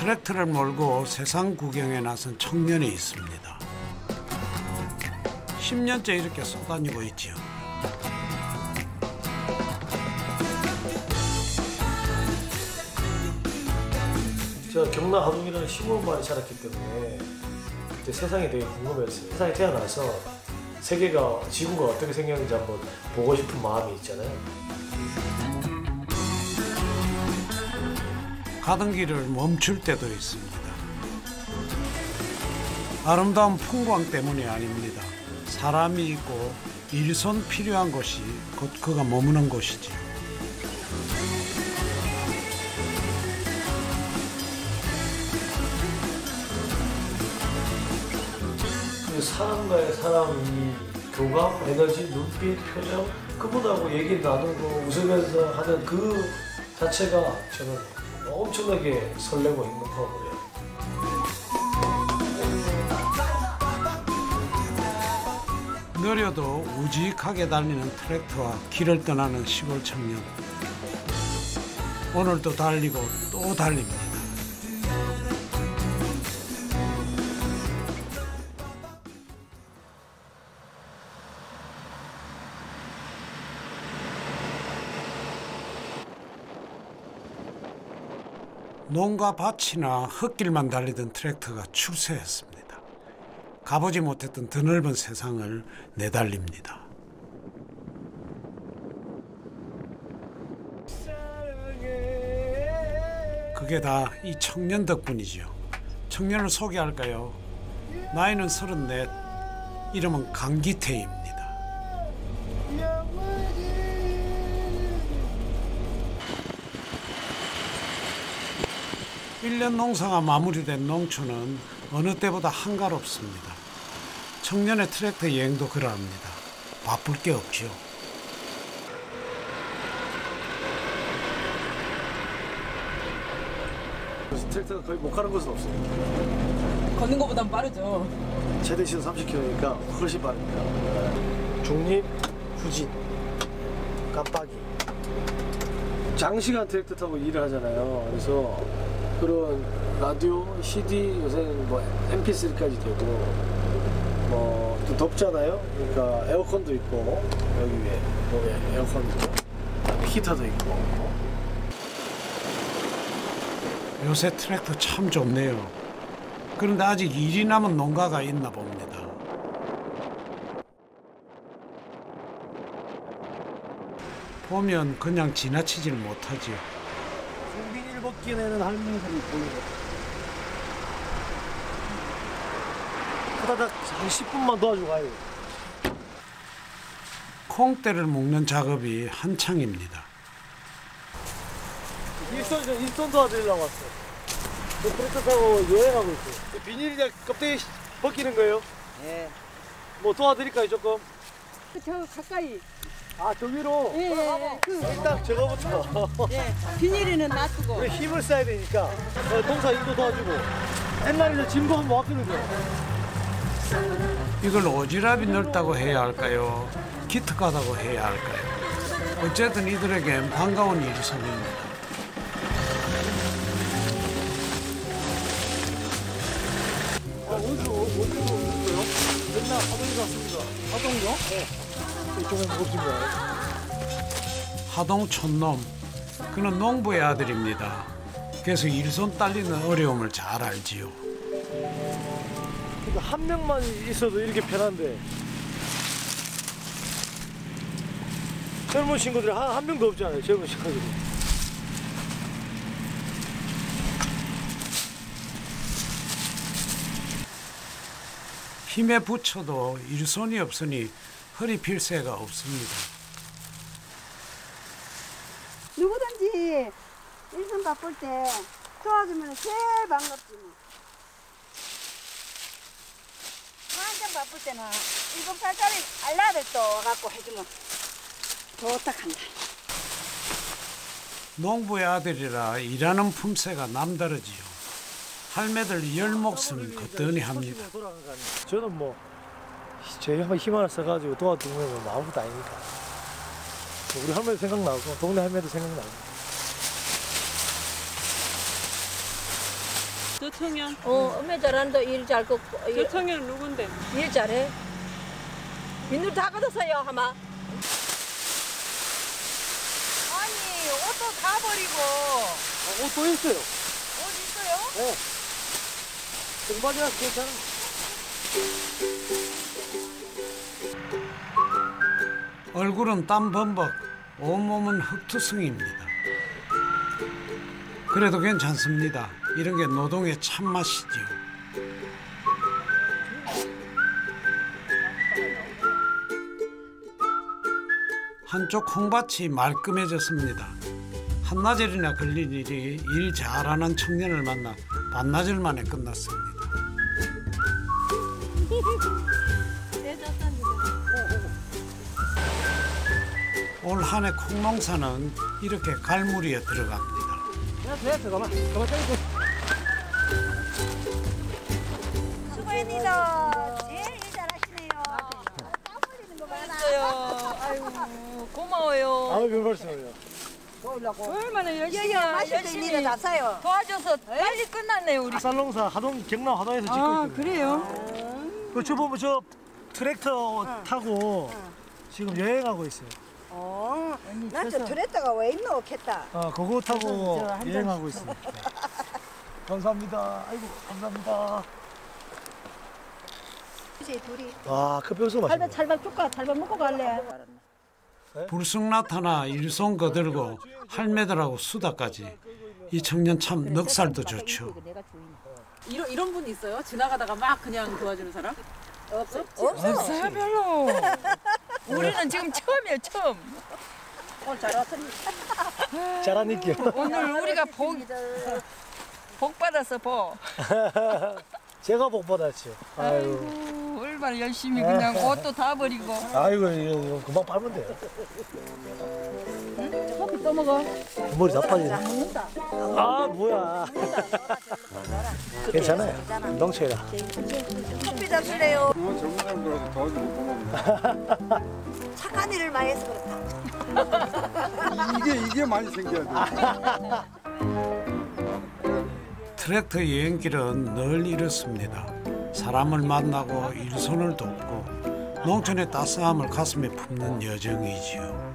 트랙터를 몰고 세상 구경에 나선 청년이 있습니다. 10년째 이렇게 쏘다니고 있지요. 제가 경남 하동이라는 시골마을에 자랐기 때문에 그때 세상이 되게 궁금했어요. 세상에 태어나서 세계가, 지구가 어떻게 생겼는지 한번 보고 싶은 마음이 있잖아요. 가던 길을 멈출 때도 있습니다. 아름다운 풍광 때문이 아닙니다. 사람이 있고 일손 필요한 곳이 곧 그가 머무는 곳이지. 사람과의 사람이 교감, 에너지, 눈빛, 표정, 그분하고 얘기 나누고 웃으면서 하는 그 자체가 저는 엄청나게 설레고 행복하고 그래요. 느려도 우직하게 달리는 트랙터와 길을 떠나는 시골 청년. 오늘도 달리고 또 달립니다. 농가 밭이나 흙길만 달리던 트랙터가 출세했습니다. 가보지 못했던 드넓은 세상을 내달립니다. 그게 다 이 청년 덕분이지요. 청년을 소개할까요? 나이는 34, 이름은 강기태입니다. 1년 농사가 마무리된 농촌은 어느 때보다 한가롭습니다. 청년의 트랙터 여행도 그러합니다. 바쁠 게 없죠. 트랙터가 거의 못 가는 곳은 없어요. 걷는 것보단 빠르죠. 최대 시속 30km니까 훨씬 빠릅니다. 중립, 후진, 깜빡이. 장시간 트랙터 타고 일을 하잖아요. 그래서 그런 라디오, CD, 요새는 뭐 MP3까지 되고, 뭐 또 덥잖아요. 그러니까 에어컨도 있고, 여기 위에 몸에 에어컨도, 히터도 있고. 요새 트랙터 참 좋네요. 그런데 아직 일이 남은 농가가 있나 봅니다. 보면 그냥 지나치질 못하지요. 비닐 벗기 내는 할머니들이 보이고. 후다닥 한 10분만 도와주고 가요. 콩대를 묶는 작업이 한창입니다. 일손 도와드리려고 왔어요. 저 트랙터 타고 여행하고 있어요. 비닐이냐 껍데기 벗기는 거예요? 네. 뭐 도와드릴까요 조금? 저 가까이. 아 저기로? 예. 일단 저거부터. 예. 비닐에는 놔두고. 우리 힘을 써야 되니까 동사 일도 도와주고. 옛날에 짐도 한번 왔거든요. 이걸 오지랖이 넓다고 해야 할까요? 기특하다고 해야 할까요? 어쨌든 이들에겐 반가운 일손입니다. 어디로 오셨어요? 맨날 하동에서 왔습니다. 하동이요? 네. 이쪽은 무엇인가요? 하동 촌놈, 그는 농부의 아들입니다. 그래서 일손 딸리는 어려움을 잘 알지요. 그러니까 한 명만 있어도 이렇게 편한데 젊은 친구들이 한 명도 없잖아요. 젊은 친구들이. 힘에 부쳐도 일손이 없으니 허리 필 새가 없습니다. 누구든지 일손 바쁠 때 도와주면 제일 반갑지 뭐. 완전 바쁠 때는 7살짜리 알라들 또 와갖고 해주면 좋다한다. 농부의 아들이라 일하는 품새가 남다르지요. 할매들 열 목숨 거뜬히 합니다. 저는 뭐 제 힘 하나 써가지고 도와주면 뭐 아무것도 아니니까. 우리 할매도 생각나고 동네 할매도 생각나고. 저 청년. 엄마 잘한다. 일 잘 걷고. 저 청년 누군데? 일 잘해. 민들 다 걷었어요, 하마. 아니, 옷도 다 버리고. 옷 또 있어요. 옷 있어요? 네. 정말이야, 괜찮아. 얼굴은 땀 범벅, 온몸은 흙투성이입니다. 그래도 괜찮습니다. 이런 게 노동의 참맛이지요. 한쪽 콩밭이 말끔해졌습니다. 한나절이나 걸린 일이 일 잘하는 청년을 만나 반나절 만에 끝났습니다. 올 한 해 콩농사는 이렇게 갈무리에 들어갑니다. 됐어, 가만 땡겨. 수고했니다. 제일 일 잘하시네요. 땀 흘리는 거 봐라. 있어요. 아이고, 고마워요. 아유, 별 말씀을요. 얼마나 열심히, 마실 일은 나서요. 도와줘서 빨리 끝났네요, 우리. 쌀농사 경남 하동에서 짓고 있거든요. 그래요? 저 보면 저 트랙터 타고 지금 여행하고 있어요. 난저 트랙터가 왜 있노 없겠다. 그거 타고 여행하고 있습니다. 감사합니다. 아이고, 감사합니다. 이제 둘이 커피 엄청 맛있네. 찰밥 줄까? 찰밥 먹고 갈래? 불쑥 나타나 일손 거들고 할매들하고 수다까지. 이 청년 참 넉살도 좋죠. 이런 분 있어요? 지나가다가 막 그냥 도와주는 사람? 없어요, 별로. 우리는 지금 처음이에요, 처음. 오늘 잘 왔습니다. 잘하니까. 오늘 우리가 복 받았어, 복. 제가 복 받았죠. 아이고. 아이고, 얼마나 열심히 그냥 옷도 다 버리고. 아이고, 이거 금방 빨면 돼요. 커피 또 먹어. 머리 다 빠지네. 뭐야. 괜찮아요. 농촌이라. 커피 잡수래요. 젊은 사람들하고 도와주 못 보면 착한 일을 많이 해서 그렇다. 이게 많이 생겨야 돼. 트랙터 여행길은 늘 이렇습니다. 사람을 만나고 일손을 돕고 농촌의 따스함을 가슴에 품는 여정이지요.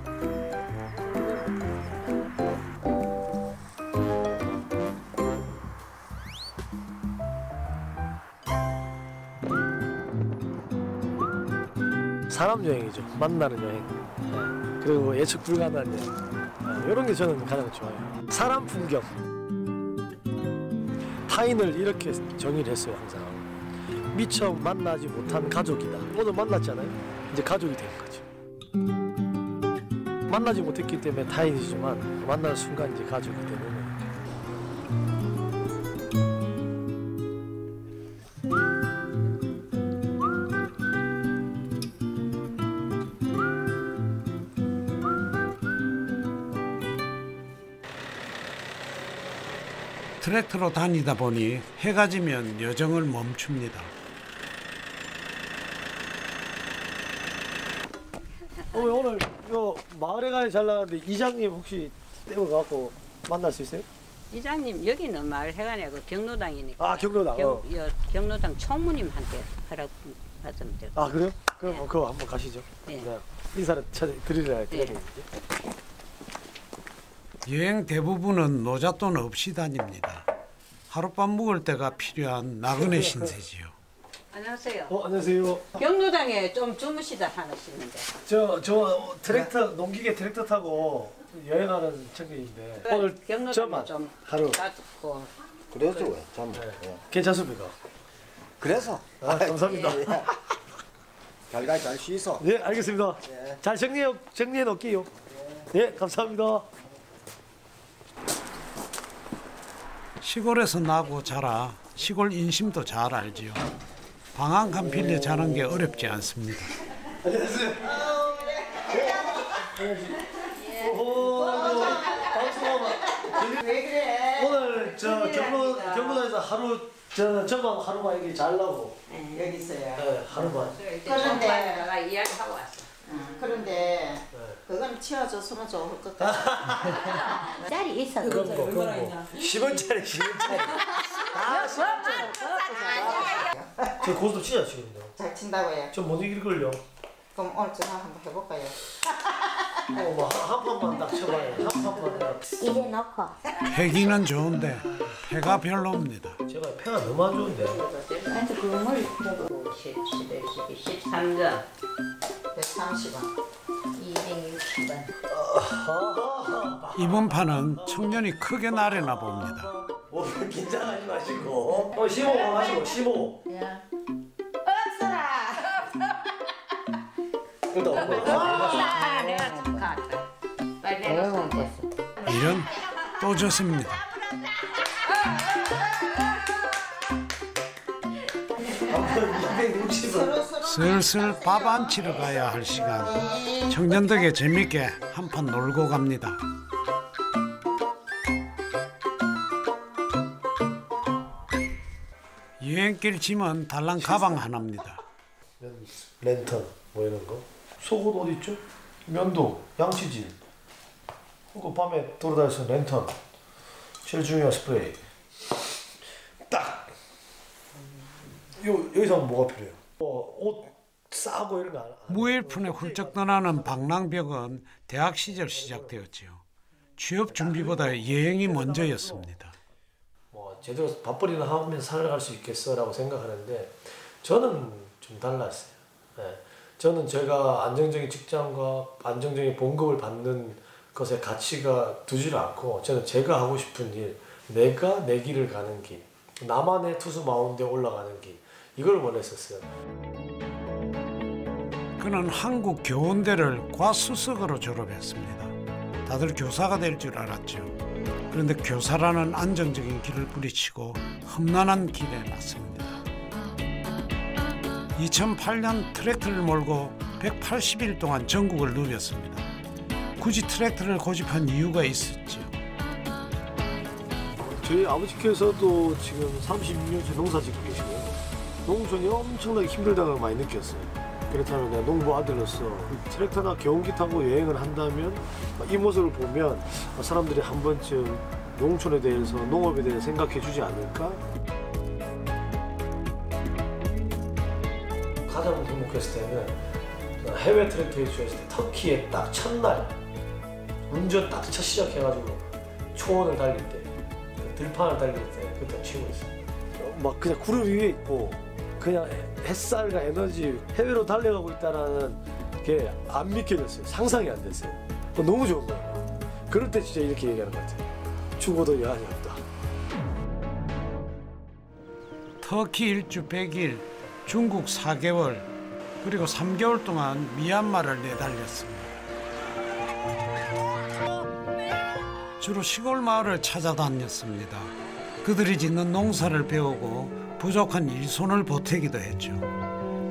사람 여행이죠. 만나는 여행. 그리고 예측 불가능한 여행. 이런 게 저는 가장 좋아요. 사람 풍경. 타인을 이렇게 정의를 했어요, 항상. 미처 만나지 못한 가족이다. 오늘 만났잖아요. 이제 가족이 된 거죠. 만나지 못했기 때문에 타인이지만 만나는 순간 이제 가족이 되는 거예요. 트랙터로 다니다 보니 해가 지면 여정을 멈춥니다. 오늘 요 마을에 가야 잘 나가는데 이장님 혹시 떼고 가고 만날 수 있어요? 이장님 여기는 마을 회관이 아니고 경로당이니까 경로당. 경로당 총무님한테 허락 받으면 돼요. 그래요? 그럼 그거 한번 가시죠. 네. 인사를 드리려 드려야 여행 대부분은 노잣돈 없이 다닙니다. 하룻밤 묵을 때가 필요한 나그네 신세지요. 안녕하세요. 안녕하세요. 경로당에 좀 주무시다 하시는데. 저 트랙터 농기계 트랙터 타고 여행하는 청년인데 오늘 경로당에 저만 좀 하루 가고. 그래도 왜? 참. 괜찮습니까? 그래서. 감사합니다. 잘가 잘 쉬소. 네, 알겠습니다. 잘 정리해 놓을게요. 네, 감사합니다. 시골에서 나고 자라 시골 인심도 잘 알지요. 방 한 칸 빌려 자는 게 어렵지 않습니다. 안녕하세요. 오늘 저 경로당에서 하루 저만 하루만 이게 자려고 여기 있어요. 네, 하루만. 그런데 이야기하고 왔어. 그런데 그건 치워줬으면 좋을 것 같아. 짤이 있어. 그런 거 10원짜리 10원짜리. 저 고스톱 치자 지금요. 잘 친다고요. 저 못 이길걸요. 그럼 오늘 전화 한번 해볼까요? 한 판만 딱 쳐봐요. 한 판만. 이래 놓고 패기는 좋은데 패가 별로입니다. 제가 패가 너무 안 좋은데. 한테 그물 10, 11, 12, 13점. 130원. 260원 이번 판은 청년이 크게 나래나 봅니다. 긴장하지 마시고. 15만 하시고 15. 없어라. 일단 아, 내가 축하한다. 빨리 내가 이런 또 졌습니다. 슬슬 밥 안 치러 가야 할 시간. 청년들에게 재밌게 한판 놀고 갑니다. 여행길 짐은 달랑 가방 하나입니다. 랜턴 뭐 이런 거. 속옷 어디 있죠? 면도, 양치질. 그리고 밤에 돌아다니면서 랜턴. 제일 중요한 스프레이. 딱. 여기서 뭐가 필요해요? 옷 싸고 이런 거 안. 무일푼에 훌쩍 떠나는 방랑벽은 대학 시절 시작되었지요. 취업 준비보다 여행이 먼저였습니다. 뭐 제대로 밥벌이나 하면서 살아갈 수 있겠어라고 생각하는데 저는 좀 달랐어요. 네. 저는 제가 안정적인 직장과 안정적인 봉급을 받는 것에 가치가 두지를 않고 저는 제가 하고 싶은 일, 내가 내 길을 가는 길, 나만의 투수 마운드에 올라가는 길 이걸 원했었어요. 그는 한국 교원대를 과수석으로 졸업했습니다. 다들 교사가 될 줄 알았죠. 그런데 교사라는 안정적인 길을 뿌리치고 험난한 길에 났습니다. 2008년 트랙터를 몰고 180일 동안 전국을 누볐습니다. 굳이 트랙터를 고집한 이유가 있었죠. 저희 아버지께서도 지금 36년째 농사 짓고 계시고요. 농촌이 엄청나게 힘들다고 많이 느꼈어요. 그렇다면 내가 농부 아들로서 트랙터나 경운기 타고 여행을 한다면 이 모습을 보면 사람들이 한 번쯤 농촌에 대해서 농업에 대해서 생각해 주지 않을까? 가장 행복했을 때는 해외 트랙터 일주했을 때 터키에 딱 첫날 운전 딱 첫 시작해가지고 초원을 달릴 때 들판을 달릴 때 그때 치고 있어요. 막 그냥 구름 위에 있고 그냥 햇살과 에너지 해외로 달려가고 있다는 게 안 믿겨졌어요. 상상이 안 됐어요. 너무 좋은 거예요. 그럴 때 진짜 이렇게 얘기하는 것 같아요. 죽어도 여한이 없다. 터키 일주 100일, 중국 4개월, 그리고 3개월 동안 미얀마를 내달렸습니다. 주로 시골 마을을 찾아다녔습니다. 그들이 짓는 농사를 배우고 부족한 일손을 보태기도 했죠.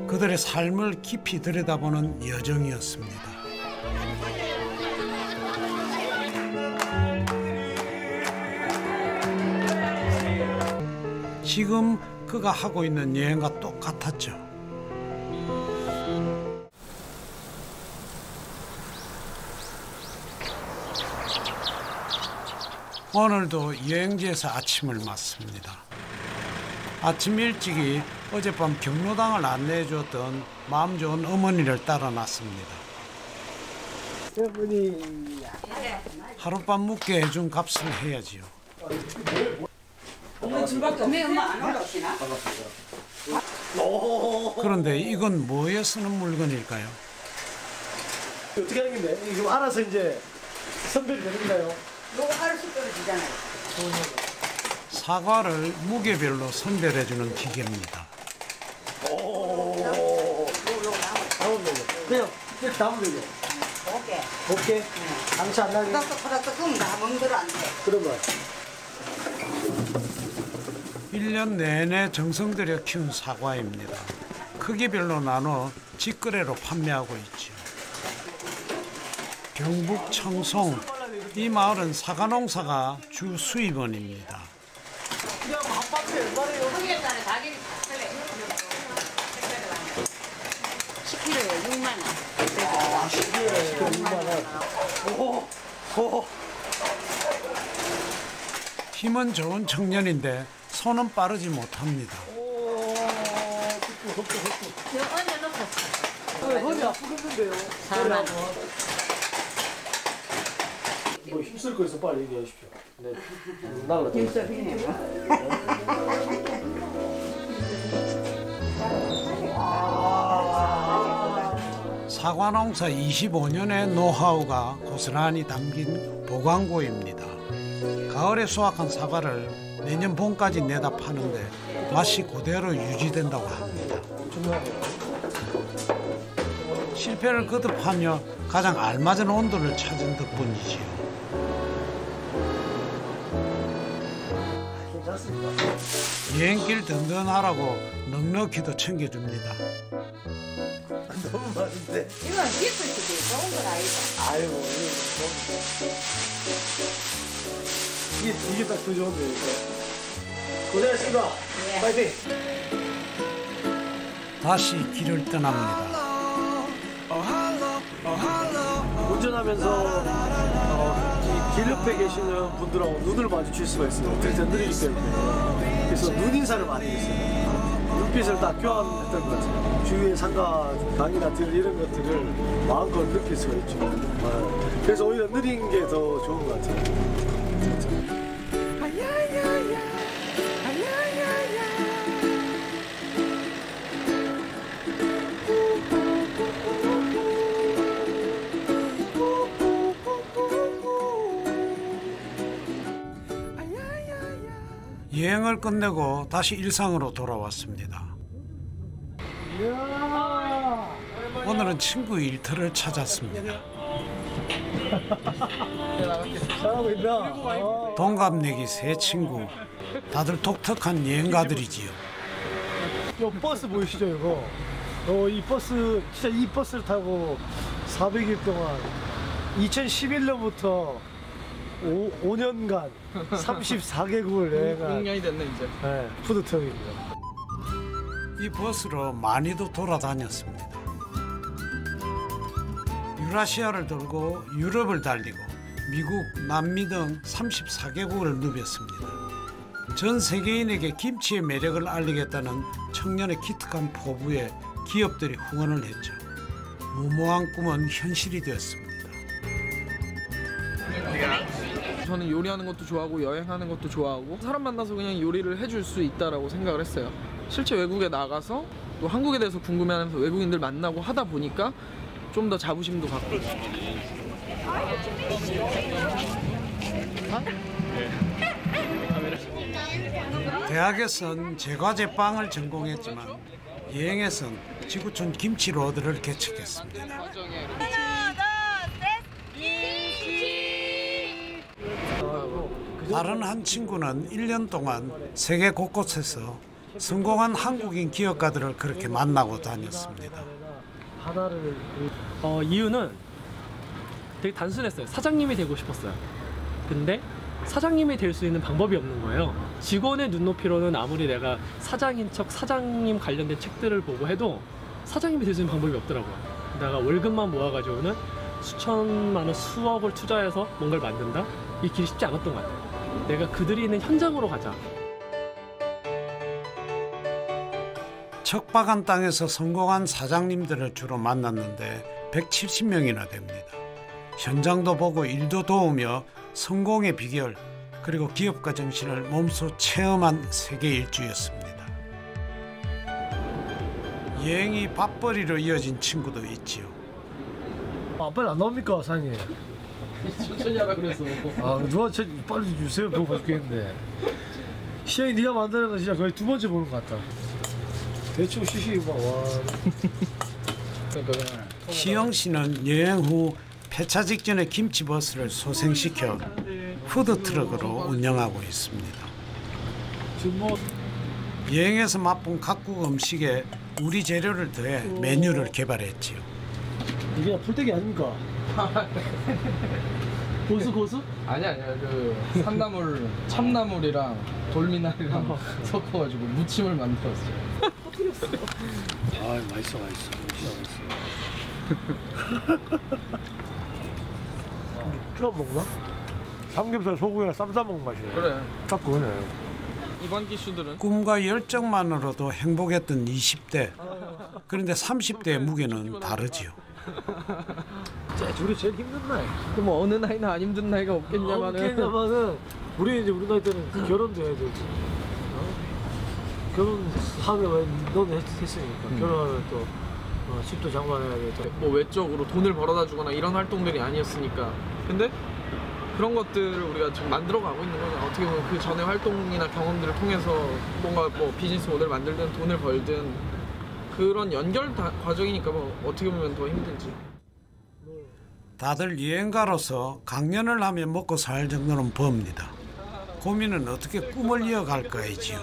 그들의 삶을 깊이 들여다보는 여정이었습니다. 지금 그가 하고 있는 여행과 똑같았죠. 오늘도 여행지에서 아침을 맞습니다. 아침 일찍이 어젯밤 경로당을 안내해 주었던 마음 좋은 어머니를 따라 났습니다. 어머니. 하룻밤 묵게 해준 값을 해야지요. 엄마 줄밖에 없네. 엄마 안 올라오시나? 그런데 이건 뭐에 쓰는 물건일까요? 어떻게 하는 건데? 이거 좀 알아서 이제 선별이 되는가요? 요거 하루씩 떨어지잖아요. 사과를 무게별로 선별해주는 기계입니다. 담으면 되죠. 그냥 이렇게 담으면 되죠. 곱게? 상처 안 나게? 조금 다 멍들어 안 돼. 그런 거. 1년 내내 정성 들여 키운 사과입니다. 크기별로 나눠 직거래로 판매하고 있죠. 경북 청송, 이 마을은 사과 농사가 주 수입원입니다. 그냥 한 박스에 얼마래요? 10kg에 6만 원. 아, 10개에 6만 원. 오. 힘은 좋은 청년인데 손은 빠르지 못합니다. 허리 아프겠는데요. 뭐 힘쓸 거 있어 빨리 얘기하십시오. 네. 날라. 사과농사 25년의 노하우가 고스란히 담긴 보관고입니다. 가을에 수확한 사과를 내년 봄까지 내다 파는데 맛이 그대로 유지된다고 합니다. 실패를 거듭하며 가장 알맞은 온도를 찾은 덕분이지요. 여행길 든든하라고 넉넉히도 챙겨줍니다. 너무 많은데. 이건 있을 수도 좋은 건 아니다. 아유, 이게 딱 더 좋은데. 고생하셨습니다. 파이팅. 다시 길을 떠납니다. 운전하면서 이 길 옆에 계시는 분들하고 눈을 마주칠 수가 있어요. 들들리기 때문에. 그래서 눈 인사를 많이 했어요. 눈빛을 딱 교환했던 것 같아요. 주위의 산과 강이나 들 이런 것들을 마음껏 느낄 수가 있죠. 그래서 오히려 느린 게 더 좋은 것 같아요. 여행을 끝내고 다시 일상으로 돌아왔습니다. 오늘은 친구 일터를 찾았습니다. 잘하고 있나? 동갑내기 세 친구, 다들 독특한 여행가들이지요. 이 버스 보이시죠 이거? 이 버스 진짜 이 버스를 타고 400일 동안 2011년부터 5년간 34개국을 여행한 6년이 됐네 이제. 네, 푸드트럭입니다. 이 버스로 많이도 돌아다녔습니다. 유라시아를 돌고 유럽을 달리고 미국, 남미 등 34개국을 누볐습니다. 전 세계인에게 김치의 매력을 알리겠다는 청년의 기특한 포부에 기업들이 후원을 했죠. 무모한 꿈은 현실이 되었습니다. 저는 요리하는 것도 좋아하고 여행하는 것도 좋아하고 사람 만나서 그냥 요리를 해줄 수 있다라고 생각을 했어요. 실제 외국에 나가서 또 한국에 대해서 궁금해하면서 외국인들 만나고 하다 보니까 좀 더 자부심도 갖고. 대학에선 제과제 빵을 전공했지만 여행에선 지구촌 김치 로드를 개척했습니다. 다른 한 친구는 1년 동안 세계 곳곳에서 성공한 한국인 기업가들을 그렇게 만나고 다녔습니다. 하나를 이유는 되게 단순했어요. 사장님이 되고 싶었어요. 근데 사장님이 될 수 있는 방법이 없는 거예요. 직원의 눈높이로는 아무리 내가 사장인 척 사장님 관련된 책들을 보고 해도 사장님이 될 수 있는 방법이 없더라고요. 내가 월급만 모아가지고는 수천만 원, 수억을 투자해서 뭔가를 만든다? 이 길이 쉽지 않았던 것 같아요. 내가 그들이 있는 현장으로 가자. 척박한 땅에서 성공한 사장님들을 주로 만났는데 170명이나 됩니다. 현장도 보고 일도 도우며 성공의 비결 그리고 기업가 정신을 몸소 체험한 세계 일주였습니다. 여행이 밥벌이로 이어진 친구도 있지요. 빨리 안 나옵니까 사장님? 천천히 하라 그래서. 누가 빨리 주세요. 배고파 죽겠는데. 시영이 네가 만드는 거 진짜 거의 두 번째 보는 것 같다. 대충 쉬시기 봐. 와. 시영 씨는 여행 후 폐차 직전에 김치버스를 소생시켜 푸드트럭으로 운영하고 있습니다. 여행에서 맛본 각국 음식에 우리 재료를 더해 메뉴를 개발했지요. 이게 풀떼기 아닙니까? 고수? 아니야 그 산나물 참나물이랑 돌미나리랑 섞어가지고 무침을 만들었어요. 맛있어. 처음 먹나? 삼겹살 소고기랑 쌈 싸 먹는 맛이네. 그래. 딱 그거네. 이번 기수들은 꿈과 열정만으로도 행복했던 20대. 그런데 30대의 무게는 다르지요. 우리 제일 힘든 나이. 그럼 어느 나이나 안 힘든 나이가 없겠냐마는 우리 이제 우리 나이 때는 결혼도 해야 되지. 결혼하면 너는 했으니까 결혼하면 또 집도 장만해야 돼. 뭐 외적으로 돈을 벌어다 주거나 이런 활동들이 아니었으니까. 근데 그런 것들을 우리가 지금 만들어가고 있는 거죠. 어떻게 보면 그 전에 활동이나 경험들을 통해서 뭔가 뭐 비즈니스 모델을 만들든 돈을 벌든 그런 연결 과정이니까 뭐 어떻게 보면 더 힘들지. 다들 여행가로서 강연을 하며 먹고 살 정도는 법니다. 고민은 어떻게 꿈을 이어갈까이지요.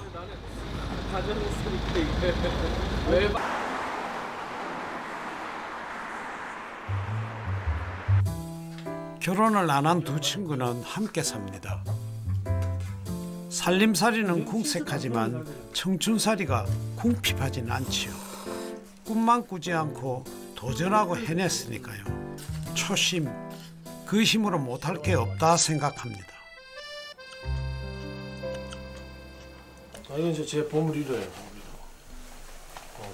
결혼을 안 한 두 친구는 함께 삽니다. 살림살이는 궁색하지만 청춘살이가 궁핍하진 않지요. 꿈만 꾸지 않고 도전하고 해냈으니까요. 초심, 그 힘으로 못할 게 없다 생각합니다. 이건 제 보물 1호예요.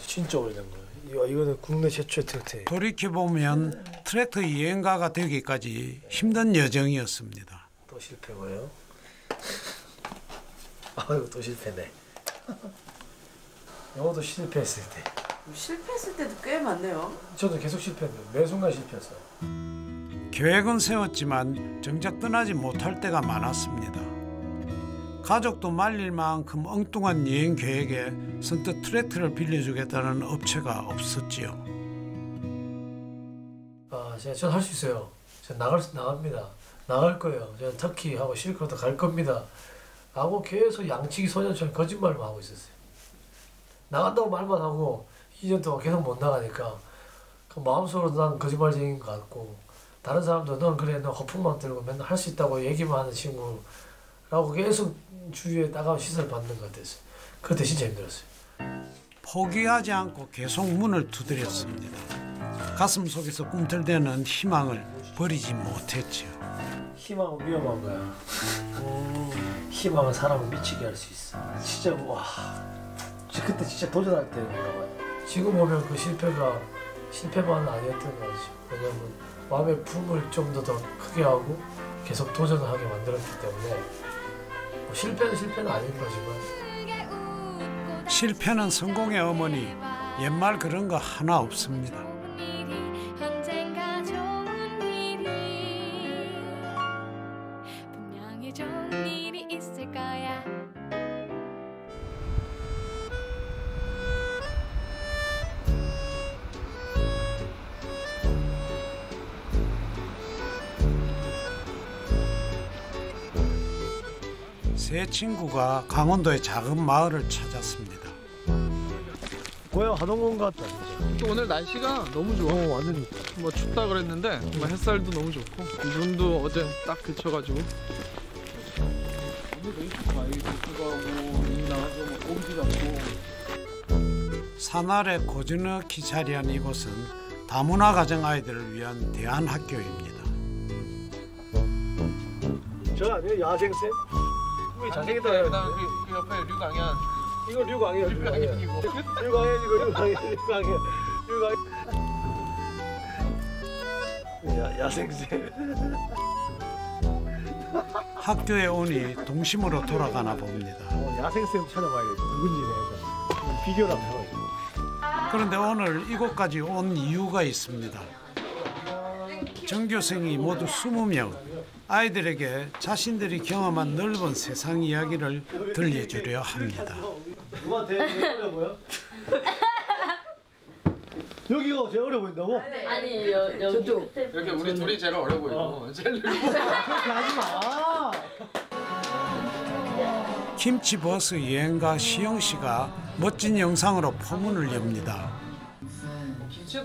진짜 오래된 거예요. 이거는 국내 최초의 트랙터예요. 돌이켜보면 트랙터 여행가가 되기까지 힘든 여정이었습니다. 또 실패고요. 아이고 또 실패네. 영어도 실패했을 때. 실패했을 때도 꽤 많네요. 저도 계속 실패했는데 매 순간 실패했어요. 계획은 세웠지만 정작 떠나지 못할 때가 많았습니다. 가족도 말릴 만큼 엉뚱한 여행 계획에 선뜻 트랙터를 빌려주겠다는 업체가 없었지요. 전 할 수 있어요. 전 나갑니다. 나갈 거예요. 저는 터키하고 실크로드 갈 겁니다. 라고 계속 양치기 소년처럼 거짓말만 하고 있었어요. 나간다고 말만 하고 2년 동안 계속 못 나가니까 그 마음속으로 난 거짓말쟁인 것 같고 다른 사람도 넌 그래 너 거품만 들고 맨날 할 수 있다고 얘기만 하는 친구라고 계속 주위에 따가운 시선을 받는 것 같았어요. 그때 진짜 힘들었어요. 포기하지 않고 계속 문을 두드렸습니다. 가슴 속에서 꿈틀대는 희망을 버리지 못했지요. 희망은 위험한 거야. 희망은 사람을 미치게 할 수 있어. 진짜 와, 그때 진짜 도전할 때인가 봐요. 지금 보면 그 실패만은 아니었던 거지. 왜냐면 마음의 품을 좀 더 크게 하고 계속 도전을 하게 만들었기 때문에 뭐 실패는 아닌 거지만 실패는 성공의 어머니. 옛말 그런 거 하나 없습니다. 세 친구가 강원도의 작은 마을을 찾았습니다. 고향 하던 건 같다. 또 오늘 날씨가 너무 좋아. 완전히. 뭐 춥다 그랬는데 정말 햇살도 너무 좋고 눈도 어제 딱 그쳐가지고. 산 아래 고즈넉히 자리한 이곳은 다문화 가정 아이들을 위한 대안학교입니다. 저 아니에요? 야생쌤? 왜 잘생겼다. 그다음 그 옆에 류강현. 이거 류광이에요. 류강현이고. 류광이에요. 야생쌤. 학교에 오니 동심으로 돌아가나 봅니다. 야생쌤 찾아봐야겠다. 누군지 내가 비교를 한번 해봐야지. 그런데 오늘 이곳까지 온 이유가 있습니다. 전교생이 모두 20명. 아이들에게 자신들이 경험한 넓은 세상 이야기를 들려주려 합니다. 누구한테 어려 보여? 여기가 제일 어려 보인다고? 아니 여기 이렇게 우리 둘이 제일 어려 보이고 제일 늙고. 그렇게 하지 마. 김치버스 여행가 시영 씨가 멋진 영상으로 포문을 엽니다.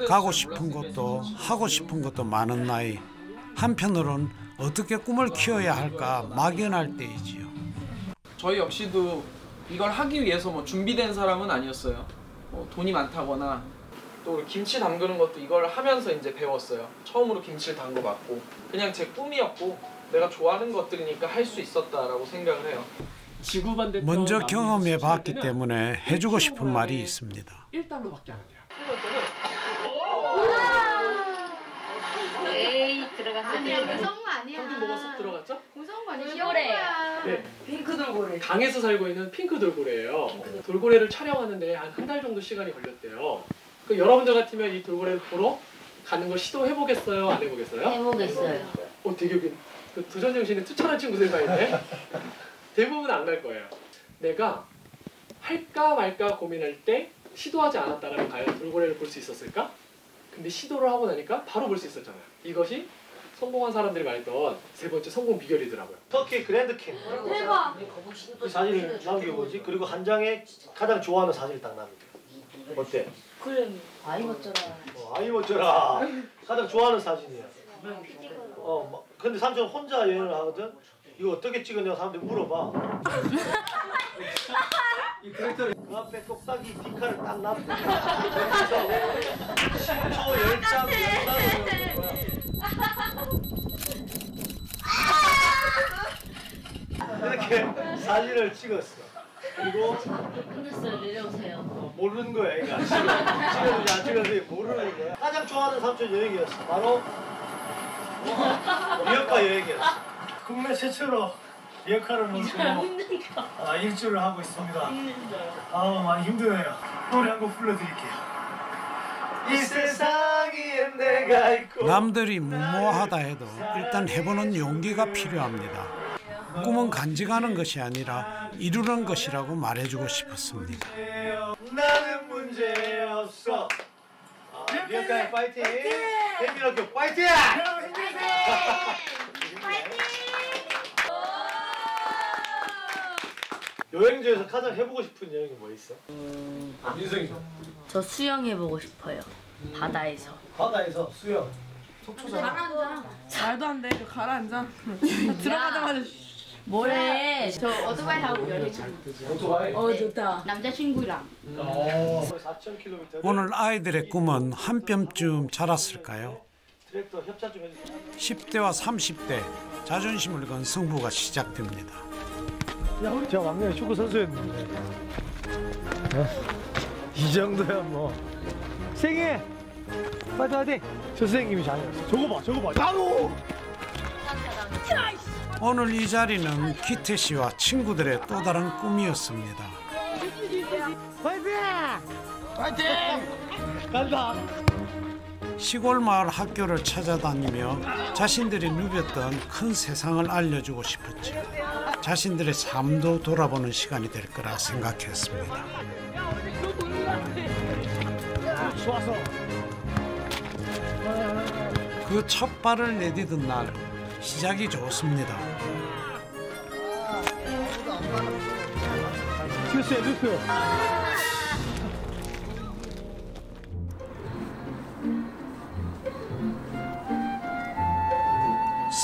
가고 싶은 것도 하고 싶은 것도 많은 나이. 한편으론 어떻게 꿈을 키워야 할까 막연할 때이지요. 저희 역시도 이걸 하기 위해서 뭐 준비된 사람은 아니었어요. 뭐 돈이 많다거나 또 김치 담그는 것도 이걸 하면서 이제 배웠어요. 처음으로 김치를 담궈봤고 그냥 제 꿈이었고 내가 좋아하는 것들이니까 할 수 있었다라고 생각을 해요. 지구 반대편 먼저 나무 경험해 위에서 봤기 때는 때문에 해주고 싶은 말이 있습니다. 1달러밖에 안 돼요. 에이 들어갔어. 아니야 무서운 거 아니야. 방금 뭐가 쏙 들어갔죠? 무서운 거 아니야. 돌고래. 네. 핑크 돌고래. 강에서 살고 있는 핑크 돌고래예요. 돌고래를 촬영하는데 한 달 정도 시간이 걸렸대요. 그 여러분들 같으면 이 돌고래를 보러 가는 걸 시도해 보겠어요? 안 해보겠어요? 해보겠어요. 되게 그 도전 정신에 투철한 친구들가 있네. 대부분 안 갈 거예요. 내가 할까 말까 고민할 때 시도하지 않았다면 과연 돌고래를 볼 수 있었을까? 근데 시도를 하고 나니까 바로 볼 수 있었잖아요. 이것이 성공한 사람들이 말했던 세 번째 성공 비결이더라고요. 터키 그랜드 캔. 대박. 그 사진을 남겨보지. 그리고 한 장에 가장 좋아하는 사진을 딱 남겨. 어때? 그래. 아이 멋져라. 아이 멋져라. 가장 좋아하는 사진이야. 근데 삼촌 혼자 여행을 하거든. 이거 어떻게 찍었냐고 사람들이 물어봐. 이 디렉터는 그 앞에 똑딱이 디카를 딱 놔두고 그래서 10초 10장 영상을 보는 거야. 이렇게 사진을 찍었어. 그리고 끝났어요. 내려오세요. 모르는 거야 얘가. 찍었는지 안 찍었는지 모르는 거야. 가장 좋아하는 삼촌 여행이었어. 바로 리어카 여행이었어. 국내 최초로 리어카를 놓고 일주를 하고 있습니다. 많이 힘드네요. 노래 한 곡 불러드릴게요. 이 세상에 내가 있고. 남들이 무모하다 해도 일단 해보는 용기가 필요합니다. 꿈은 간직하는 것이 아니라 이루는 것이라고 말해주고 싶었습니다. 나는 문제 없어. 리어카의 파이팅! 대민학교 파이팅! 여행 중에서 가장 해보고 싶은 여행이 뭐 있어? 민성이. 저 수영 해보고 싶어요. 바다에서. 바다에서 수영. 가라앉아. 말도 안 돼. 가라앉아. 들어가자마자. 모래. 저 오토바이 타고 여행. 오토바이? 좋다. 남자친구랑. 4,000km. 오늘 아이들의 꿈은 한 뼘쯤 자랐을까요? 트랙터 협찬 좀 해주세요. 10대와 30대 자존심을 건 승부가 시작됩니다. 저 막내 축구 선수였는데 이 정도야 뭐. 생애 파이팅! 저 선생님이 잘했어. 저거 봐 바로. 오늘 이 자리는 기태 씨와 친구들의 또 다른 꿈이었습니다. 파이팅! 간다. 시골 마을 학교를 찾아다니며 자신들이 누볐던 큰 세상을 알려주고 싶었죠. 자신들의 삶도 돌아보는 시간이 될 거라 생각했습니다. 좋았어. 그 첫 발을 내디딘 날 시작이 좋습니다. 듀스.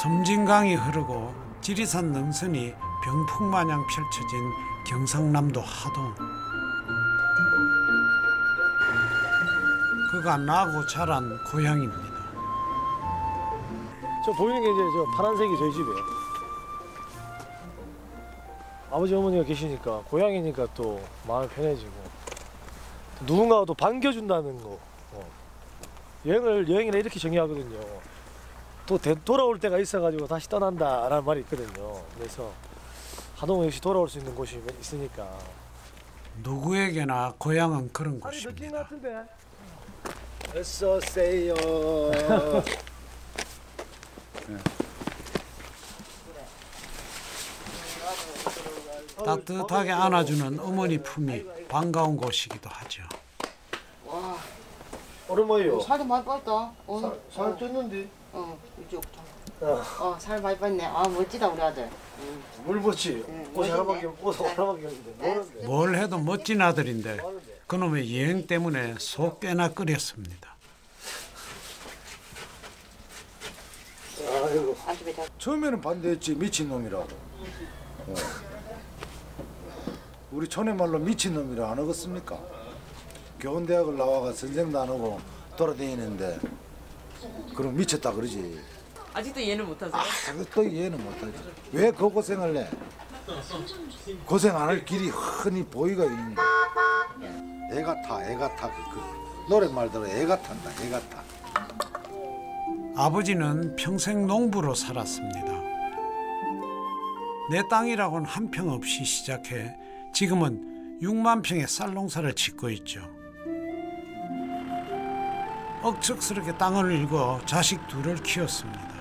섬진강이 흐르고 지리산 능선이 병풍마냥 펼쳐진 경상남도 하동. 그가 나고 자란 고향입니다. 저 보이는 게 이제 저 파란색이 저희 집이에요. 아버지 어머니가 계시니까 고향이니까 또 마음이 편해지고 누군가가 또 반겨준다는 거. 여행이라 이렇게 정의하거든요. 또 돌아올 때가 있어가지고 다시 떠난다라는 말이 있거든요. 그래서 하동 역시 돌아올 수 있는 곳이 있으니까. 누구에게나 고향은 그런 곳입니다. 어서 오세요. 따뜻하게 안아주는 어머니 품이 반가운 곳이기도 하죠. 와, 오랜만이요. 살도 많이 뺐다. 살 쪘는데. 이쪽부터. 살 많이 뺐네. 멋지다 우리 아들. 물 벗지. 옷 하나밖에 없는데. 뭘 해도 멋진 아들인데 그놈의 여행 때문에 속 꽤나 끓였습니다. 아이고. 처음에는 반대했지 미친놈이라고. 우리 촌의 말로 미친놈이라 안 하겠습니까? 교원대학을 나와가 선생도 안 하고 돌아다니는데 그럼 미쳤다 그러지. 아직도 이해는 못하세요? 그것도 이해는 못하지. 왜 그 고생을 해? 고생 안 할 길이 흔히 보이가 있는 애가 타 그 노랫말 들어 애가 탄다 애가 타. 아버지는 평생 농부로 살았습니다. 내 땅이라고는 한 평 없이 시작해 지금은 6만 평의 쌀 농사를 짓고 있죠. 억척스럽게 땅을 일궈 자식 둘을 키웠습니다.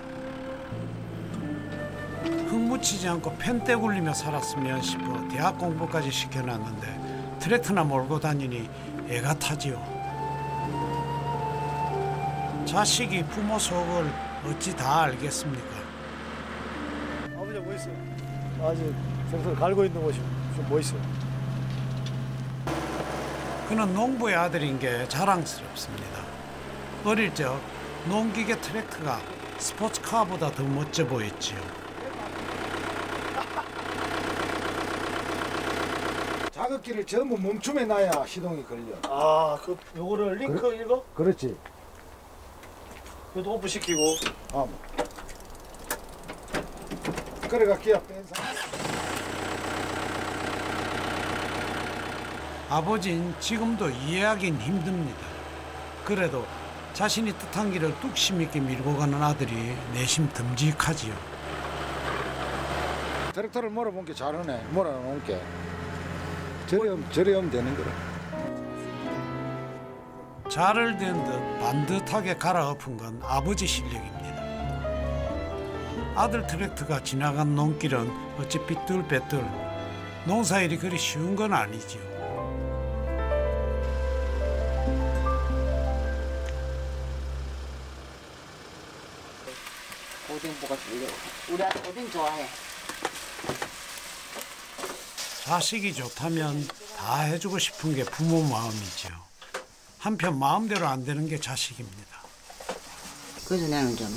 흙 묻히지 않고 펜떼 굴리며 살았으면 싶어 대학 공부까지 시켜놨는데 트랙터나 몰고 다니니 애가 타지요. 자식이 부모 속을 어찌 다 알겠습니까? 아버지 뭐 있어요? 아직 생선 갈고 있는 곳이 뭐 있어요? 그는 농부의 아들인 게 자랑스럽습니다. 어릴 적 농기계 트랙터가 스포츠카보다 더 멋져 보였지요. 자극기를 전부 멈춤에 놔야 시동이 걸려. 아, 그 요거를 링크 읽어? 그렇지. 이것도 오프 시키고. 아, 그래가 기아 뺀 사람. 아버진 지금도 이해하긴 힘듭니다. 그래도 자신이 뜻한 길을 뚝심 있게 밀고 가는 아들이 내심 듬직하지요. 트랙터를 몰아본 게 잘하네. 몰아놓은 게. 저리 하면 되는 거라. 자를 댄 듯 반듯하게 갈아엎은 건 아버지 실력입니다. 아들 트랙터가 지나간 농길은 어찌 삐뚤빼뚤 농사일이 그리 쉬운 건 아니지요. 오뎅 볶아서 우리 아들 오뎅 좋아해. 자식이 좋다면 다 해주고 싶은 게 부모 마음이죠. 한편 마음대로 안 되는 게 자식입니다. 그래서 나는 좀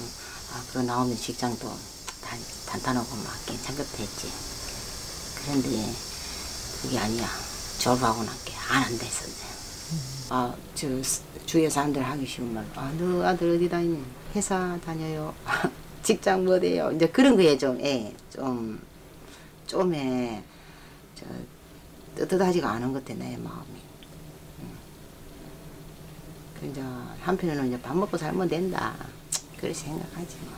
그거 나오면 직장도 단단하고 막 괜찮게 됐지. 그런데 그게 아니야. 졸업하고 난 게 안 한다 했었네. 저 주위에 사람들 하기 쉬운 말. 너 아들 어디 다니니? 회사 다녀요. 직장 뭐 돼요? 이제 그런 거에 좀에 떳떳하지가 않은 것 같아 내 마음이. 이제 한편으로는 이제 밥 먹고 살면 된다. 그렇게 생각하지 뭐.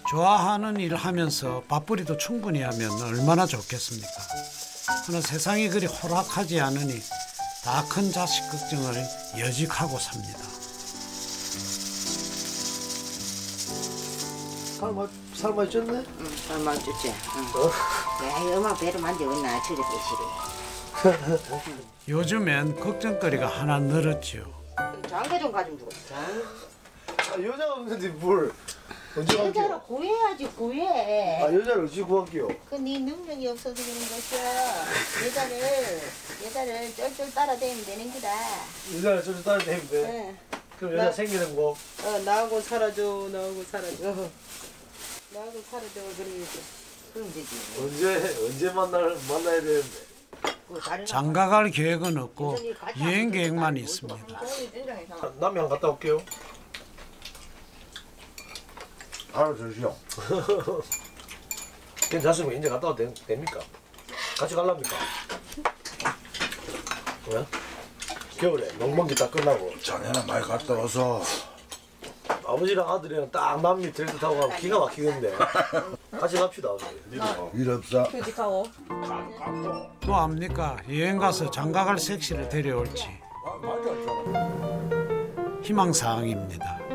좋아하는 일 하면서 밥벌이도 충분히 하면 얼마나 좋겠습니까? 그러나 세상이 그리 호락하지 않으니 다 큰 자식 걱정을 여직하고 삽니다. 살 많이 쪘네? 응, 살 많이 쪘지. 응. 야, 엄마 배를 만져봤나? 저렇게 싫어. 요즘엔 걱정거리가 하나 늘었지요. 장가 좀 가지고 죽었어. 여자가 없는데 뭘? 언제 갈게요? 여자를 구해야지 구해. 여자를 어찌 구할게요? 그 네 능력이 없어서 그런 것이야. 여자를 쫄쫄 따라다니면 되는 거다. 여자를 쫄쫄 따라다니면 돼? 응. 그럼 여자 생기는 거? 나하고 살아줘. 나하고 살아줘. 나하고 살아줘. 그러면 되지. 언제 만나야 되는데? 장가갈 계획은 없고 여행 계획만 있습니다. 남양 갔다 올게요. 알아주시오. 괜찮으면 이제 갔다 와도 됩니까? 같이 갈랍니까? 왜? 겨울에 농번기 딱 끝나고. 자네는 많이 갔다 와서. 아버지랑 아들이랑 딱 남미 트랙터 타고 가면 기가 막히겠는데. 같이 갑시다 아버지. 일 없어. 휴직하고. 또 압니까? 여행 가서 장가갈 섹시를 데려올지. 희망사항입니다.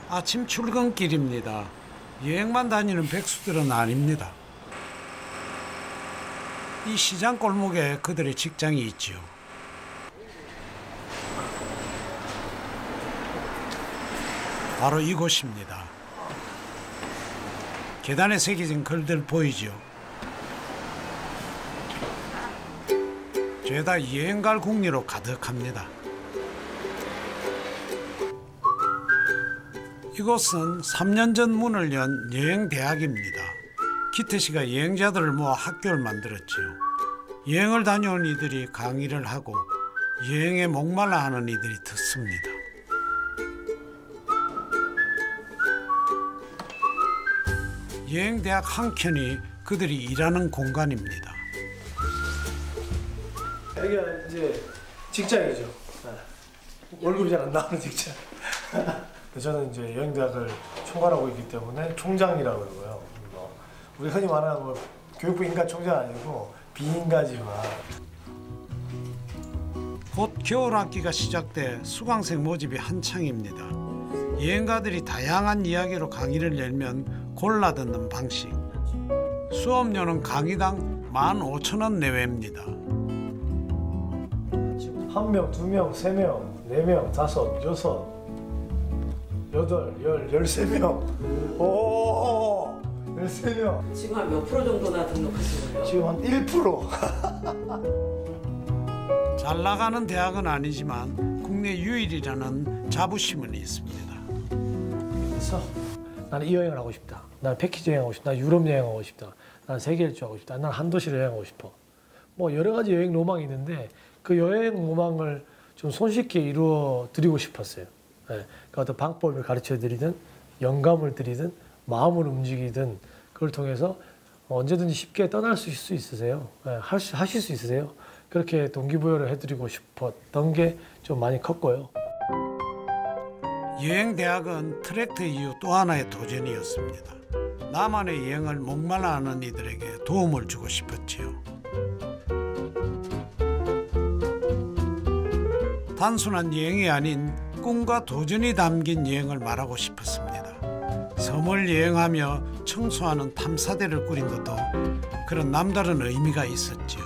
아침 출근길입니다. 여행만 다니는 백수들은 아닙니다. 이 시장 골목에 그들의 직장이 있지요. 바로 이곳입니다. 계단에 새겨진 글들 보이죠? 죄다 여행 갈 궁리로 가득합니다. 이곳은 3년 전 문을 연 여행대학입니다. 기태 씨가 여행자들을 모아 학교를 만들었죠. 여행을 다녀온 이들이 강의를 하고 여행에 목말라 하는 이들이 듣습니다. 여행대학 한켠이 그들이 일하는 공간입니다. 여기가 이제 직장이죠. 월급이 잘 안 나오는 직장. 저는 이제 여행대학을 총괄하고 있기 때문에 총장이라고 그러고요. 우리 흔히 말하는 교육부 인가총장 아니고 비인가지만. 곧 겨울학기가 시작돼 수강생 모집이 한창입니다. 여행가들이 다양한 이야기로 강의를 열면 골라 듣는 방식. 수업료는 강의당 15,000원 내외입니다. 1명, 2명, 3명, 4명, 5, 6, 8, 10, 13명. 오, 13명. 지금 한 몇 프로 정도나 등록하신 거예요? 지금 한 1%. 잘 나가는 대학은 아니지만 국내 유일이라는 자부심은 있습니다. 그래서 나는 이 여행을 하고 싶다. 나는 패키지 여행하고 싶다. 나는 유럽 여행하고 싶다. 나는 세계 일주하고 싶다. 나는 한 도시를 여행하고 싶어. 뭐 여러 가지 여행 로망이 있는데 그 여행 로망을 좀 손쉽게 이루어 드리고 싶었어요. 네. 그 어떤 방법을 가르쳐 드리든 영감을 드리든 마음을 움직이든 그걸 통해서 언제든지 쉽게 떠날 수 있으세요. 네. 하실 수 있으세요. 그렇게 동기부여를 해드리고 싶었던 게 좀 많이 컸고요. 여행대학은 트랙터 이후 또 하나의 도전이었습니다. 나만의 여행을 목말라 하는 이들에게 도움을 주고 싶었지요. 단순한 여행이 아닌 꿈과 도전이 담긴 여행을 말하고 싶었습니다. 섬을 여행하며 청소하는 탐사대를 꾸린 것도 그런 남다른 의미가 있었지요.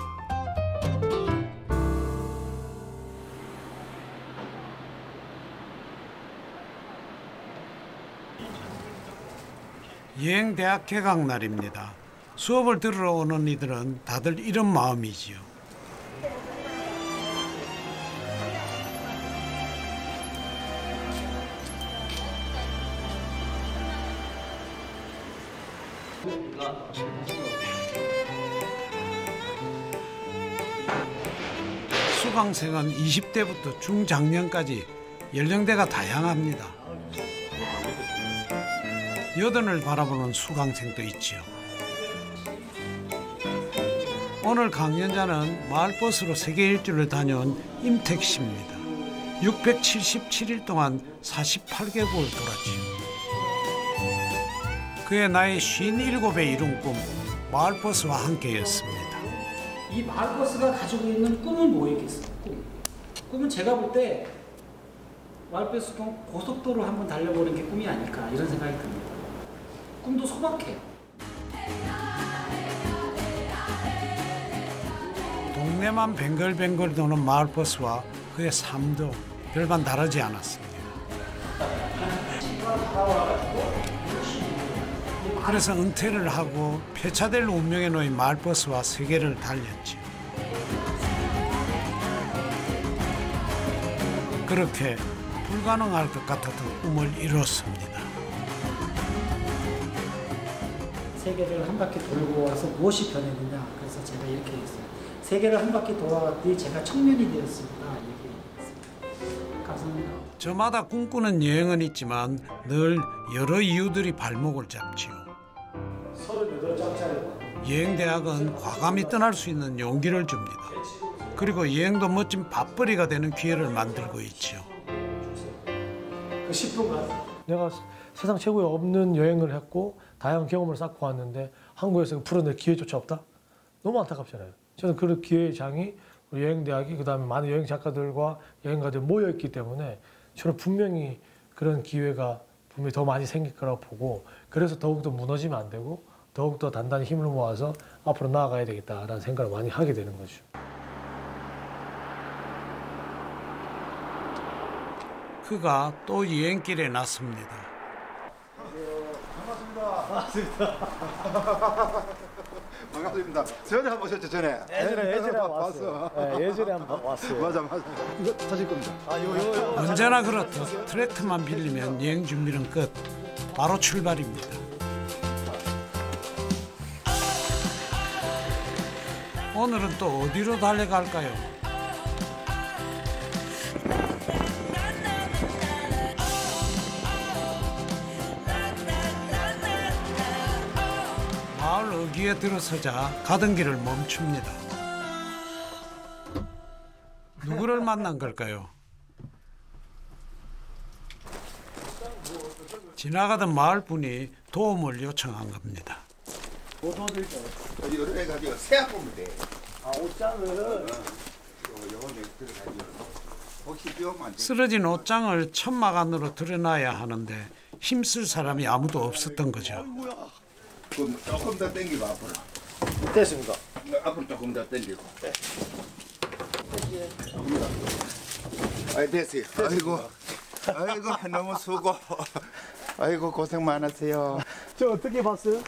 여행대학 개강 날입니다. 수업을 들으러 오는 이들은 다들 이런 마음이지요. 수강생은 20대부터 중장년까지 연령대가 다양합니다. 여든을 바라보는 수강생도 있지요. 오늘 강연자는 마을버스로 세계 일주를 다녀온 임택 씨입니다. 677일 동안 48개국을 돌았지요. 그의 나이 57에 이룬 꿈, 마을버스와 함께였습니다. 이 마을버스가 가지고 있는 꿈은 뭐였겠어요? 꿈은 제가 볼 때 마을버스 통 고속도로 한번 달려보는 게 꿈이 아닐까 이런 생각이 듭니다. 꿈도 소박해요. 동네만 뱅글뱅글 도는 마을버스와 그의 삶도 별반 다르지 않았습니다. 그래서 은퇴를 하고 폐차될 운명에 놓인 마을버스와 세계를 달렸지요. 그렇게 불가능할 것 같았던 꿈을 이뤘습니다. 세계를 한 바퀴 돌고 와서 무엇이 변했느냐. 그래서 제가 이렇게 했어요. 세계를 한 바퀴 돌아왔더니 제가 청년이 되었습니다. 이렇게 감사합니다. 저마다 꿈꾸는 여행은 있지만 늘 여러 이유들이 발목을 잡지요. 38장짜리. 여행대학은 과감히 떠날 수 있는 용기를 줍니다. 그리고 여행도 멋진 밥벌이가 되는 기회를 만들고 있지요. 그 10분간 내가 세상 최고의 없는 여행을 했고 다양한 경험을 쌓고 왔는데 한국에서 풀어낼 기회조차 없다? 너무 안타깝잖아요. 저는 그 기회의 장이 우리 여행대학이 그다음에 많은 여행 작가들과 여행가들 모여있기 때문에 저는 분명히 그런 기회가 분명히 더 많이 생길 거라고 보고 그래서 더욱더 무너지면 안 되고 더욱더 단단히 힘을 모아서 앞으로 나아가야 되겠다라는 생각을 많이 하게 되는 거죠. 그가 또 여행길에 났습니다. 반갑습니다. 반갑습니다. 전에 한번 보셨죠, 전에? 예전에 왔어요. 예전에 한번 왔어요. 맞아. 이거 타실 겁니다. 언제나 그렇듯 트랙터만 빌리면 여행 준비는 끝. 바로 출발입니다. 오늘은 또 어디로 달려갈까요? 마을 어귀에 들어서자 가던 길을 멈춥니다. 누구를 만난 걸까요? 지나가던 마을 분이 도움을 요청한 겁니다. 뭐 도와드릴까요? 이거 해가지고 새약 보면 돼. 아, 옷장을. 혹시 뼈만 쓰러진 옷장을 천막 안으로 들여놔야 하는데 힘쓸 사람이 아무도 없었던 거죠. 그럼 조금 더 당기고 앞으로. 됐습니다. 앞으로 조금 더 당기고. 네. 아이 됐어요. 아이고 너무 수고. 아이고 고생 많으세요. 저 어떻게 봤어요?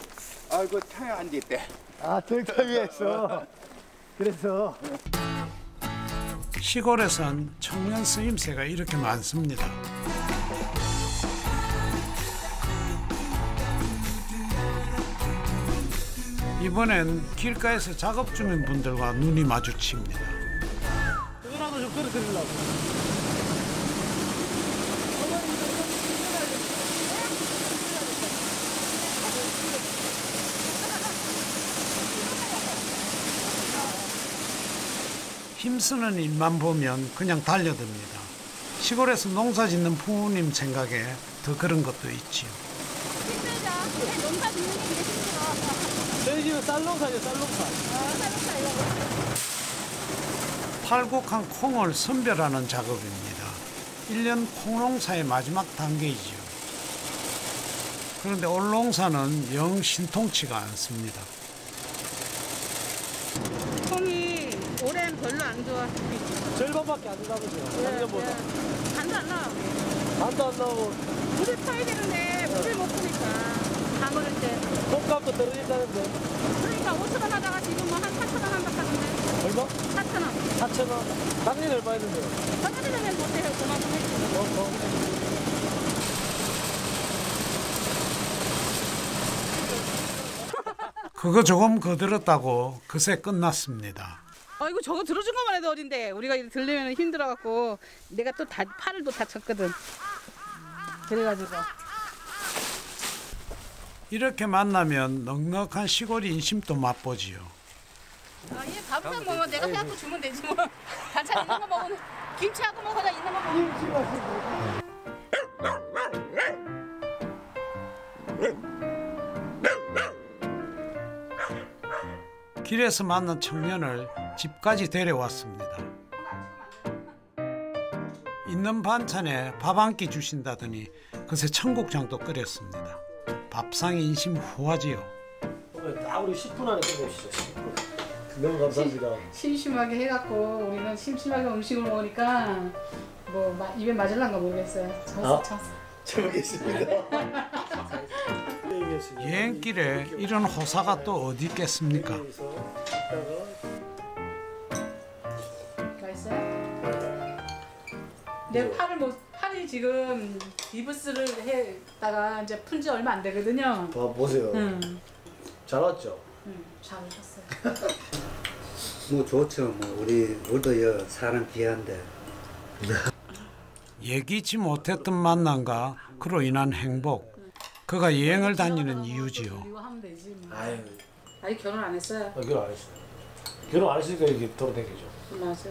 아이고 차에 앉을 때. 아, 트랙터 위에서. 그래서. 시골에선 청년 쓰임새가 이렇게 많습니다. 이번엔 길가에서 작업 중인 분들과 눈이 마주칩니다. 그거라도 좀 끌어드리려고. 힘쓰는 일만 보면 그냥 달려듭니다. 시골에서 농사 짓는 부모님 생각에 더 그런 것도 있지요. 힘들죠. 농사 짓는 게 힘들어. 저희 집은 쌀농사죠, 쌀농사. 팔곡한 콩을 선별하는 작업입니다. 1년 콩농사의 마지막 단계이지요. 그런데 올 농사는 영 신통치가 않습니다. 콩이 올해는 별로 안 좋아. 절반밖에 안 나오죠. 작년보다. 간도 안 나와. 간도 안 나오고. 물을 퍼야 되는데 물을 못 푸니까. 담을 때. 콩값도 떨어진다는데. 그러니까 5,000원 하다가 지금 뭐 한 4,000원 한다 하는데. 얼마? 4,000원. 4,000원. 작년에 얼마 했는데요? 작년에는 못해요. 그만큼 했지. 그거 조금 거들었다고 그새 끝났습니다. 이거 저거 들어준 것만 해도 어린데 우리가 들려면 힘들어갖고 내가 또 팔을 또 다쳤거든. 그래가지고 이렇게 만나면 넉넉한 시골 인심도 맛보지요. 얘 밥상 먹어. 내가 해갖고 주면 되지 뭐. 반찬 있는 거 먹으면 김치하고 먹어다 있는 거 먹으면. 길에서 만난 청년을 집까지 데려왔습니다. 있는 반찬에 밥 한 끼 주신다더니 그새 청국장도 끓였습니다. 밥상이 인심 후하지요. 딱 우리 10분 안에 끝내시죠. 10분. 너무 감사합니다. 심심하게 해갖고 우리는 심심하게 음식을 먹으니까 뭐 입에 맞을란가 모르겠어요. 잘 먹겠습니다. 여행길에 이런 호사가 또 어디 있겠습니까? 맛있어요? 내 팔이 지금 기부스를 했다가 이제 푼 지 얼마 안 되거든요. 보세요. 잘 왔죠? 잘 오셨어요. 뭐 좋죠. 뭐 우리도 사람 귀한데. 예기치 못했던 만남과 그로 인한 행복. 그가 여행을 다니는 이유지요. 이거 하면 되지 뭐. 아니 결혼 안 했어요. 결혼 안 했어요. 결혼 안 했으니까 이게 돌아다니죠. 맞아.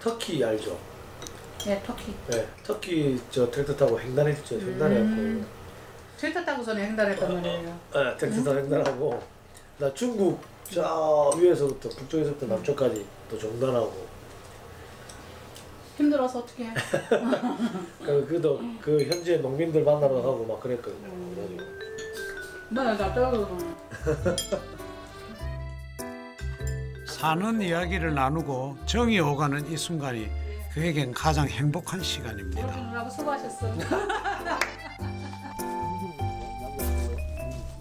터키 알죠? 네, 터키. 네, 터키 저 트랙터 타고 횡단했죠. 횡단해갖고. 트랙터 타고서는 횡단했단 말이에요. 네, 트랙터 타고 횡단하고. 나 중국 저 위에서부터 북쪽에서부터 남쪽까지 또 종단하고. 힘들어서 어떻게 해? 그 현지의 농민들 만나러 가고 막 그랬거든요. 나 떠들고. 사는 이야기를 나누고 정이 오가는 이 순간이 그에겐 가장 행복한 시간입니다. 오라고 수고하셨어.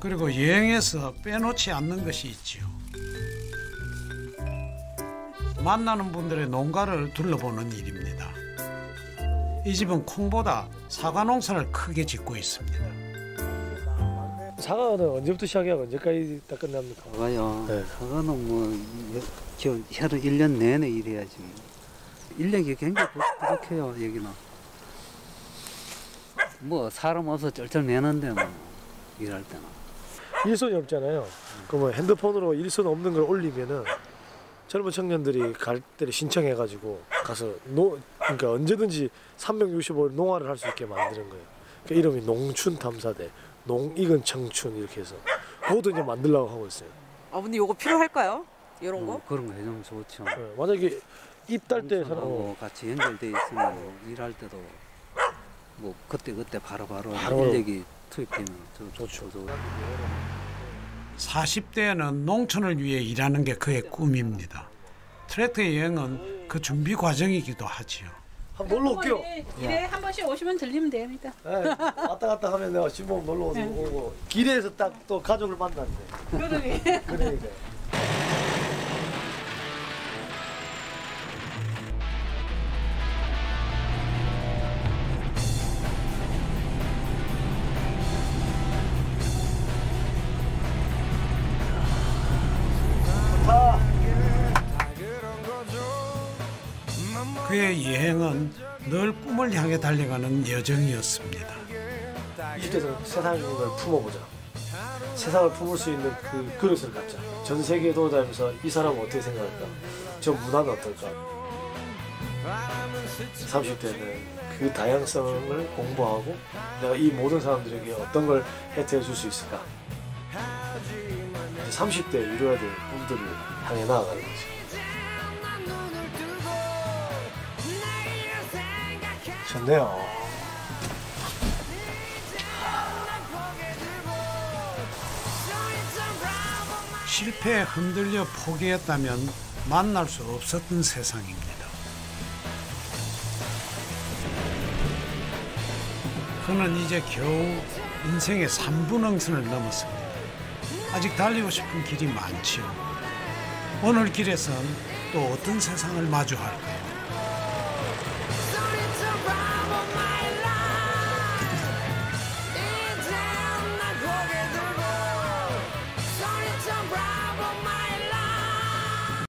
그리고 여행에서 빼놓지 않는 것이 있지요. 만나는 분들의 농가를 둘러보는 일입니다. 이 집은 콩보다 사과 농사를 크게 짓고 있습니다. 사과는 언제부터 시작해야 언제까지 다 끝납니까? 사과요? 네. 사과는 뭐 혈은 1년 내내 일해야지. 인력이 굉장히 부족해요, 여기는. 뭐 사람 없어 쩔쩔 매는데 뭐 일할 때는. 일손이 없잖아요. 그러면 핸드폰으로 일손 없는 걸 올리면은 젊은 청년들이 갈 때를 신청해가지고 가서 그러니까 언제든지 365일 농화를 할 수 있게 만드는 거예요. 그러니까 이름이 농춘탐사대, 농익은 청춘 이렇게 해서 그것도 이제 만들려고 하고 있어요. 아버님 이거 필요할까요? 이런 거? 그런 거 해주면 좋죠. 네, 만약에 입 딸 때 사람 같이 연결돼 있으면 일할 때도 뭐 그때 바로바로 바로 인력이 투입되면 좋죠. 40대에는 농촌을 위해 일하는 게 그의 꿈입니다. 트랙터 여행은 그 준비 과정이기도 하지요. 한번 놀러 올게요. 길에 한 번씩 오시면 들리면 됩니다. 네, 왔다 갔다 하면 내가 신봉 놀러 오고 길에서 딱 또 가족을 만났네. 그러니까. 그의 여행은 늘 꿈을 향해 달려가는 여정이었습니다. 20대에서 세상을 품어보자. 세상을 품을 수 있는 그 그릇을 갖자. 전 세계에 돌아다니면서 이 사람은 어떻게 생각할까? 저 문화는 어떨까? 30대는 그 다양성을 공부하고 내가 이 모든 사람들에게 어떤 걸 혜택을 줄 수 있을까? 30대에 이루어야 될 꿈들을 향해 나아가는 거지. 좋네요. 실패에 흔들려 포기했다면 만날 수 없었던 세상입니다. 그는 이제 겨우 인생의 3분응선을 넘었습니다. 아직 달리고 싶은 길이 많지요. 오늘 길에선 또 어떤 세상을 마주할까?